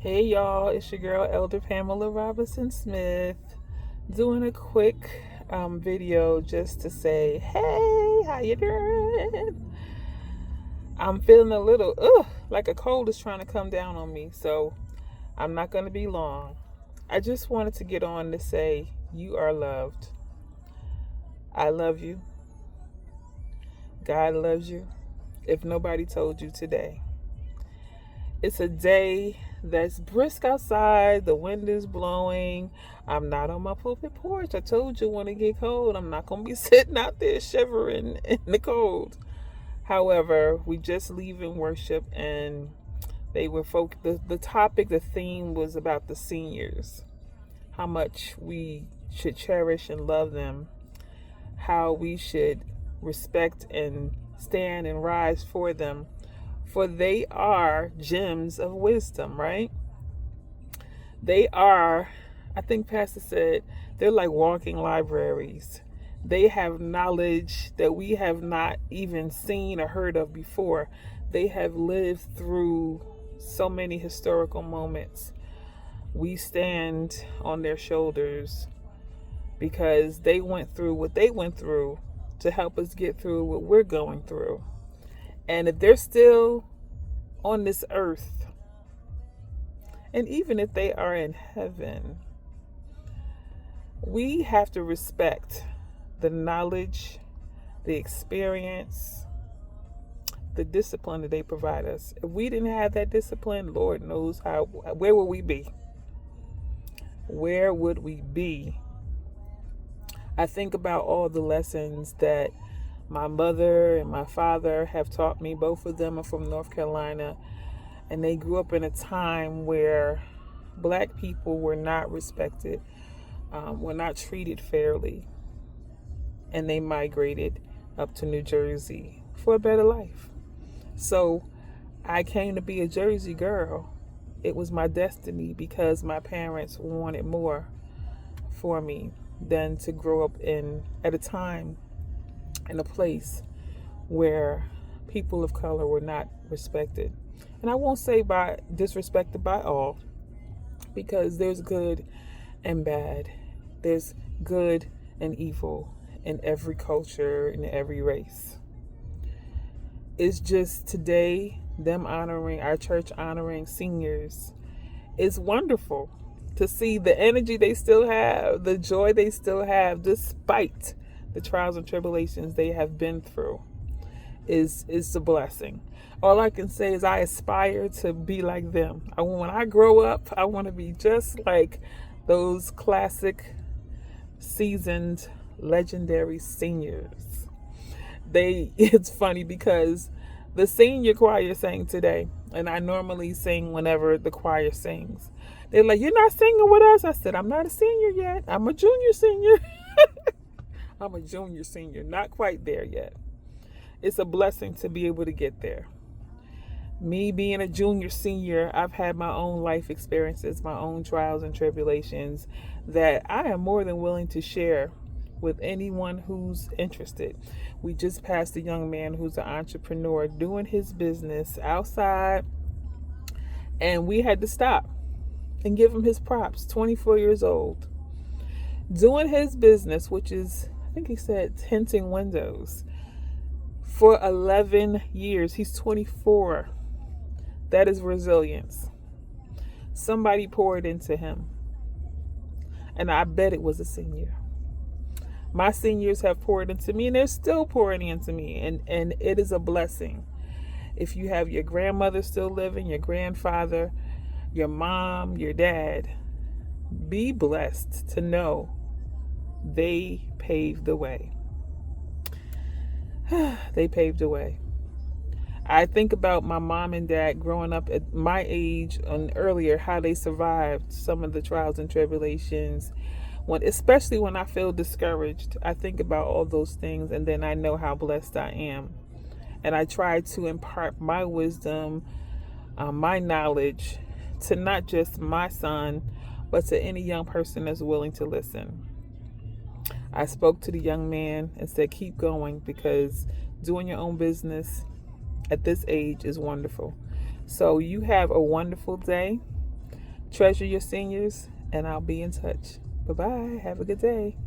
Hey y'all, it's your girl Elder Pamela Robinson Smith doing a quick video just to say, hey, how you doing? I'm feeling a little, like a cold is trying to come down on me, so I'm not going to be long. I just wanted to get on to say, you are loved. I love you. God loves you. If nobody told you today. It's a day that's brisk outside. The wind is blowing. I'm not on my pulpit porch. I told you when it get cold, I'm not going to be sitting out there shivering in the cold. However, we just leaving worship and they were the topic, the theme was about the seniors. How much we should cherish and love them. How we should respect and stand and rise for them, for they are gems of wisdom, right? They are, I think Pastor said, they're like walking libraries. They have knowledge that we have not even seen or heard of before. They have lived through so many historical moments. We stand on their shoulders because they went through what they went through to help us get through what we're going through. And if they're still on this earth, and even if they are in heaven, we have to respect the knowledge, the experience, the discipline that they provide us. If we didn't have that discipline, Lord knows where would we be? Where would we be? I think about all the lessons that my mother and my father have taught me. Both of them are from North Carolina, and they grew up in a time where Black people were not respected, were not treated fairly, and they migrated up to New Jersey for a better life. So I came to be a Jersey girl. It was my destiny because my parents wanted more for me than to grow up at a time in a place where people of color were not respected. And I won't say disrespected by all, because there's good and bad. There's good and evil in every culture, in every race. It's just today, our church honoring seniors, is wonderful to see the energy they still have, the joy they still have, despite the trials and tribulations they have been through, is a blessing. All I can say is I aspire to be like them. When I grow up, I want to be just like those classic, seasoned, legendary seniors. It's funny because the senior choir sang today, and I normally sing whenever the choir sings. They're like, "You're not singing with us?" I said, "I'm not a senior yet. I'm a junior senior." I'm a junior senior, not quite there yet. It's a blessing to be able to get there. Me being a junior senior, I've had my own life experiences, my own trials and tribulations that I am more than willing to share with anyone who's interested. We just passed a young man who's an entrepreneur doing his business outside, and we had to stop and give him his props. 24 years old, doing his business, which is, I think he said, tinting windows, for 11 years. He's 24. That is resilience. Somebody poured into him, and I bet it was a senior. My seniors have poured into me, and they're still pouring into me, and it is a blessing. If you have your grandmother still living, your grandfather, your mom, your dad, be blessed to know they paved the way. They paved the way. I think about my mom and dad growing up at my age and earlier, how they survived some of the trials and tribulations. Especially when I feel discouraged, I think about all those things, and then I know how blessed I am. And I try to impart my wisdom, my knowledge, to not just my son, but to any young person that's willing to listen. I spoke to the young man and said, keep going, because doing your own business at this age is wonderful. So you have a wonderful day. Treasure your seniors, and I'll be in touch. Bye bye. Have a good day.